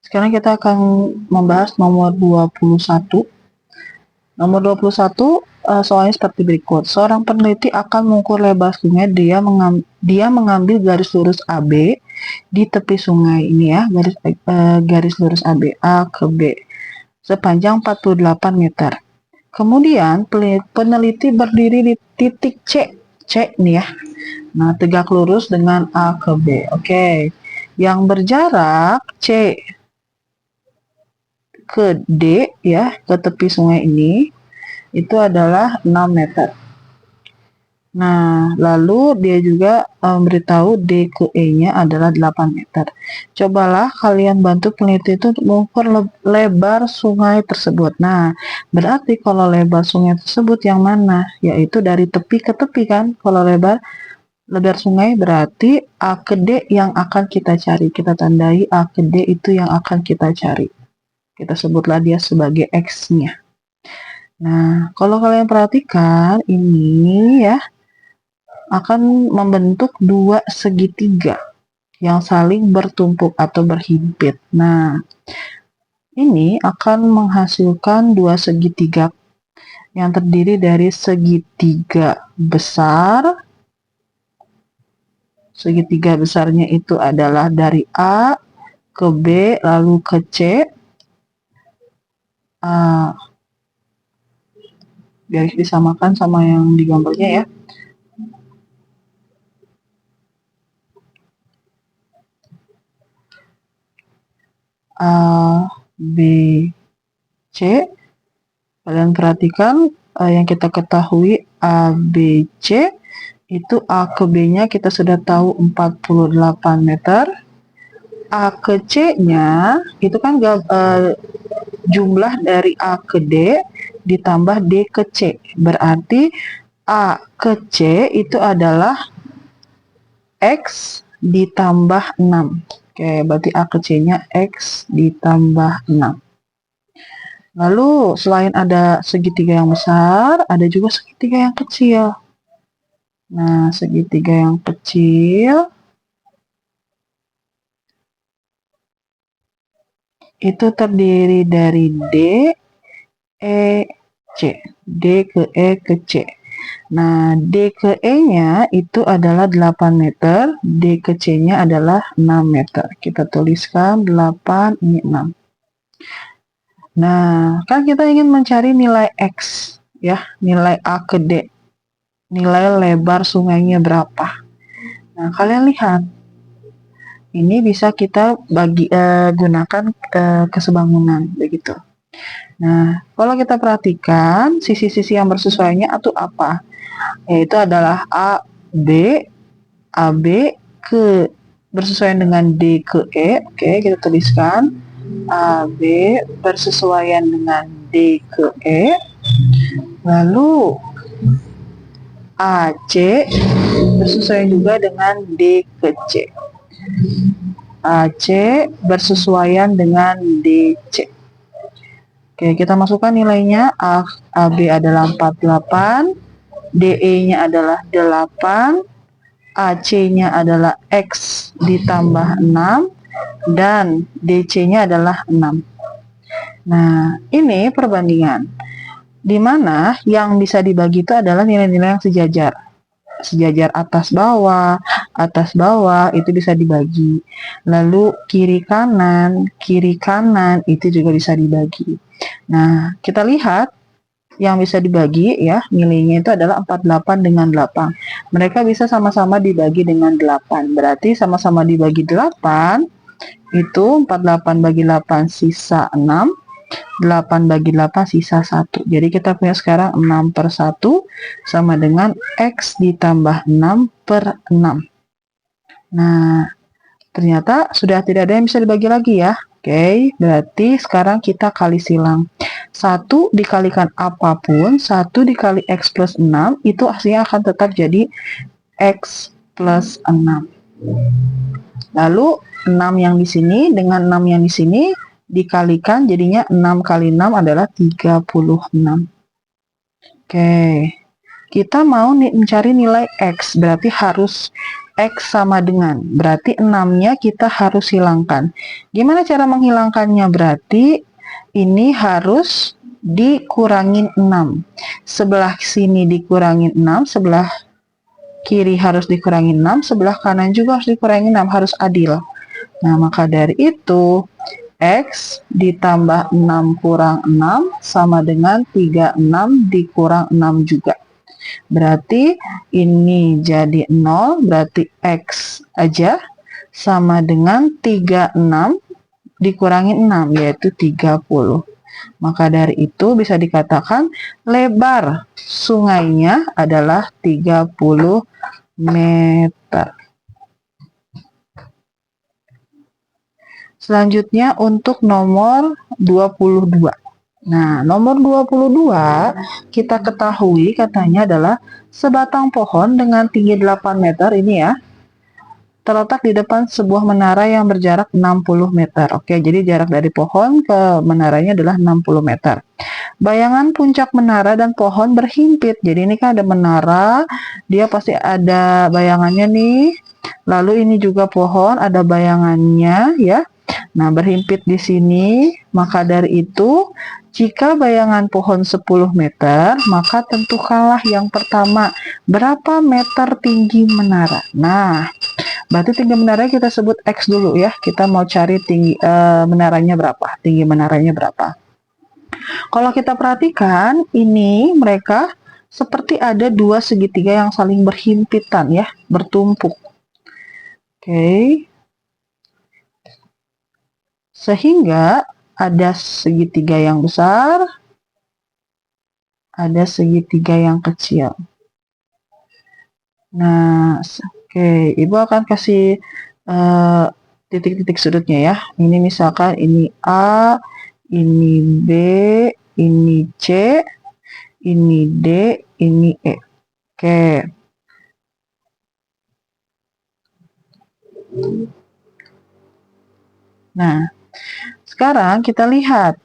Sekarang kita akan membahas nomor 21. Nomor 21, soalnya seperti berikut. Seorang peneliti akan mengukur lebar sungai, dia mengambil garis lurus AB di tepi sungai ini ya, garis lurus AB A ke B sepanjang 48 meter. Kemudian peneliti berdiri di titik C nih ya. Nah, tegak lurus dengan A ke B. Oke. Yang berjarak C ke D ya, ke tepi sungai ini itu adalah 6 meter. Nah, lalu dia juga memberitahu D ke E-nya adalah 8 meter. Cobalah kalian bantu peneliti itu untuk mengukur lebar sungai tersebut. Nah, berarti kalau lebar sungai tersebut yang mana? Yaitu dari tepi ke tepi kan? Kalau lebar sungai berarti A ke D yang akan kita cari. Kita tandai A ke D itu yang akan kita cari. Kita sebutlah dia sebagai X-nya. Nah, kalau kalian perhatikan ini ya akan membentuk dua segitiga yang saling bertumpuk atau berhimpit. Nah, ini akan menghasilkan dua segitiga yang terdiri dari segitiga besar. Segitiga besarnya itu adalah dari A ke B lalu ke C. Garis disamakan sama yang di gambarnya ya. A, B, C. Kalian perhatikan yang kita ketahui A, B, C itu A ke B-nya kita sudah tahu 48 meter. A ke C-nya itu kan jumlah dari A ke D ditambah D ke C. Berarti A ke C itu adalah X ditambah 6. Oke, berarti A ke C-nya X ditambah 6. Lalu selain ada segitiga yang besar, ada juga segitiga yang kecil. Nah, segitiga yang kecil itu terdiri dari D, E, C. D ke E ke C. Nah, D ke E-nya itu adalah 8 meter, D ke C-nya adalah 6 meter. Kita tuliskan 8, ini 6. Nah, kan kita ingin mencari nilai X, ya, nilai A ke D. Nilai lebar sungainya berapa. Nah, kalian lihat. Ini bisa kita gunakan kesebangunan, begitu. Nah, kalau kita perhatikan, sisi-sisi yang bersesuaiannya itu apa? Yaitu adalah AB ke bersesuaian dengan D ke E. Oke, kita tuliskan AB bersesuaian dengan D ke E. Lalu AC bersesuaian juga dengan D ke C. AC bersesuaian dengan DC. Oke, kita masukkan nilainya. AB adalah 48, DE-nya adalah 8, AC-nya adalah X ditambah 6, dan DC-nya adalah 6. Nah, ini perbandingan. Di mana yang bisa dibagi itu adalah nilai-nilai yang sejajar. Sejajar atas bawah itu bisa dibagi. Lalu kiri kanan itu juga bisa dibagi. Nah, kita lihat yang bisa dibagi ya, nilainya itu adalah 48 dengan 8. Mereka bisa sama-sama dibagi dengan 8. Berarti sama-sama dibagi 8 itu 48 bagi 8 sisa 6. 8 bagi 8 sisa 1. Jadi kita punya sekarang 6 per 1 sama dengan X ditambah 6 per 6. Nah, ternyata sudah tidak ada yang bisa dibagi lagi ya. Oke, berarti sekarang kita kali silang. 1 dikalikan apapun, 1 dikali X plus 6, itu hasilnya akan tetap jadi X plus 6. Lalu 6 yang di sini dengan 6 yang di sini dikalikan jadinya 6 kali 6 adalah 36. Oke, kita mau mencari nilai X, berarti harus X sama dengan. Berarti 6-nya kita harus hilangkan. Gimana cara menghilangkannya? Berarti ini harus dikurangin 6. Sebelah sini dikurangin 6, sebelah kiri harus dikurangin 6, sebelah kanan juga harus dikurangin 6, harus adil. Nah, maka dari itu X ditambah 6 kurang 6 sama dengan 36 dikurang 6 juga. Berarti ini jadi 0, berarti X aja sama dengan 36 dikurangi 6, yaitu 30. Maka dari itu bisa dikatakan lebar sungainya adalah 30 meter. Selanjutnya untuk nomor 22. Nah, nomor 22 kita ketahui katanya adalah sebatang pohon dengan tinggi 8 meter ini ya, terletak di depan sebuah menara yang berjarak 60 meter. Oke, jadi jarak dari pohon ke menaranya adalah 60 meter. Bayangan puncak menara dan pohon berhimpit. Jadi ini kan ada menara, dia pasti ada bayangannya nih. Lalu ini juga pohon, ada bayangannya ya. Nah, berhimpit di sini, maka dari itu jika bayangan pohon 10 meter, maka tentukanlah yang pertama berapa meter tinggi menara. Nah, berarti tinggi menaranya kita sebut X dulu ya. Kita mau cari tinggi menaranya berapa, tinggi menaranya berapa. Kalau kita perhatikan, ini mereka seperti ada dua segitiga yang saling berhimpitan ya, bertumpuk. Oke. Sehingga ada segitiga yang besar, ada segitiga yang kecil. Nah, oke, Ibu akan kasih titik-titik sudutnya ya. Ini misalkan ini A, ini B, ini C, ini D, ini E. Oke. Nah, sekarang kita lihat.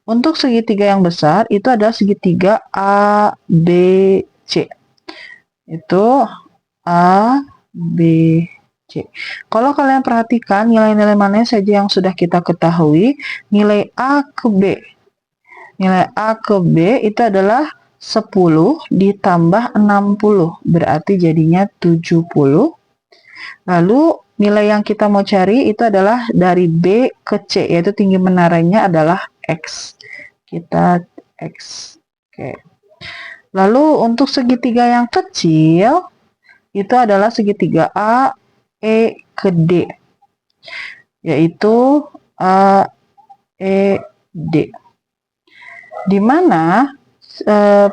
Untuk segitiga yang besar itu adalah segitiga A, B, C. Itu A, B, C. Kalau kalian perhatikan nilai-nilai mana saja yang sudah kita ketahui, nilai A ke B. Nilai A ke B itu adalah 10 ditambah 60, berarti jadinya 70. Lalu nilai yang kita mau cari itu adalah dari B ke C, yaitu tinggi menaranya adalah X. Kita X. Oke. Lalu untuk segitiga yang kecil, itu adalah segitiga A, E ke D. Yaitu A, E, D. Di mana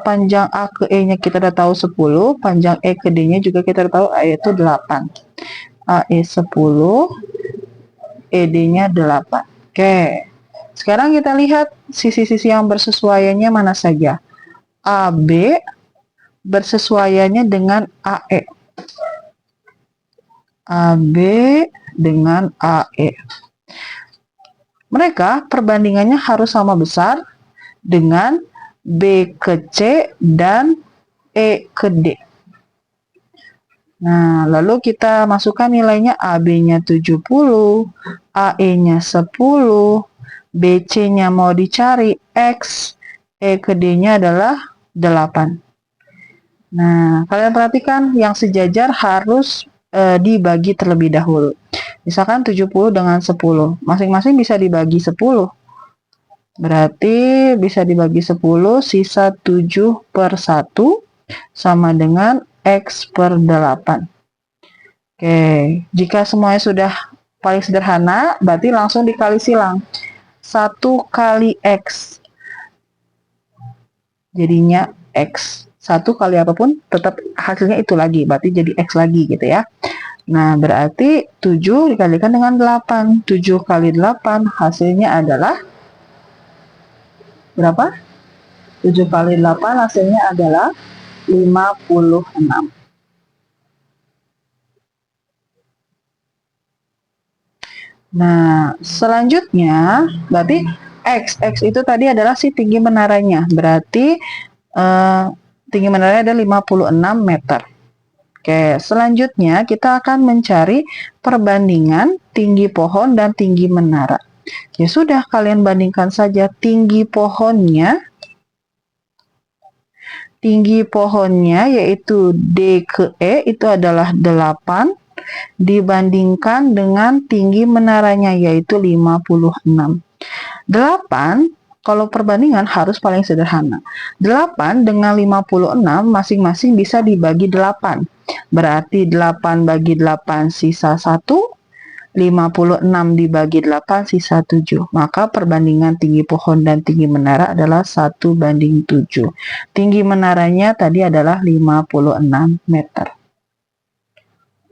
panjang A ke E-nya kita udah tahu 10, panjang E ke D-nya juga kita udah tahu yaitu 8. AE 10, ED-nya 8. Oke. Sekarang kita lihat sisi-sisi yang bersesuaiannya mana saja. AB bersesuaiannya dengan AE. AB dengan AE. Mereka perbandingannya harus sama besar dengan B ke C dan E ke D. Nah, lalu kita masukkan nilainya AB-nya 70, AE-nya 10, BC-nya mau dicari X, E ke D-nya adalah 8. Nah, kalian perhatikan yang sejajar harus dibagi terlebih dahulu. Misalkan 70 dengan 10, masing-masing bisa dibagi 10. Berarti bisa dibagi 10, sisa 7/1 sama dengan X per 8. Oke, jika semuanya sudah paling sederhana, berarti langsung dikali silang. 1 kali X. Jadinya X. 1 kali apapun, tetap hasilnya itu lagi. Berarti jadi X lagi gitu ya. Nah, berarti 7 dikalikan dengan 8. 7 kali 8 hasilnya adalah berapa? 7 kali 8 hasilnya adalah 56. Nah, selanjutnya berarti X itu tadi adalah si tinggi menaranya. Berarti tinggi menaranya ada 56 meter. Oke, selanjutnya kita akan mencari perbandingan tinggi pohon dan tinggi menara. Ya sudah, kalian bandingkan saja tinggi pohonnya. Tinggi pohonnya yaitu D ke E itu adalah 8 dibandingkan dengan tinggi menaranya yaitu 56. 8 kalau perbandingan harus paling sederhana. 8 dengan 56 masing-masing bisa dibagi 8. Berarti 8 bagi 8 sisa 1, 56 dibagi 8 sisa 7. Maka perbandingan tinggi pohon dan tinggi menara adalah 1:7. Tinggi menaranya tadi adalah 56 meter.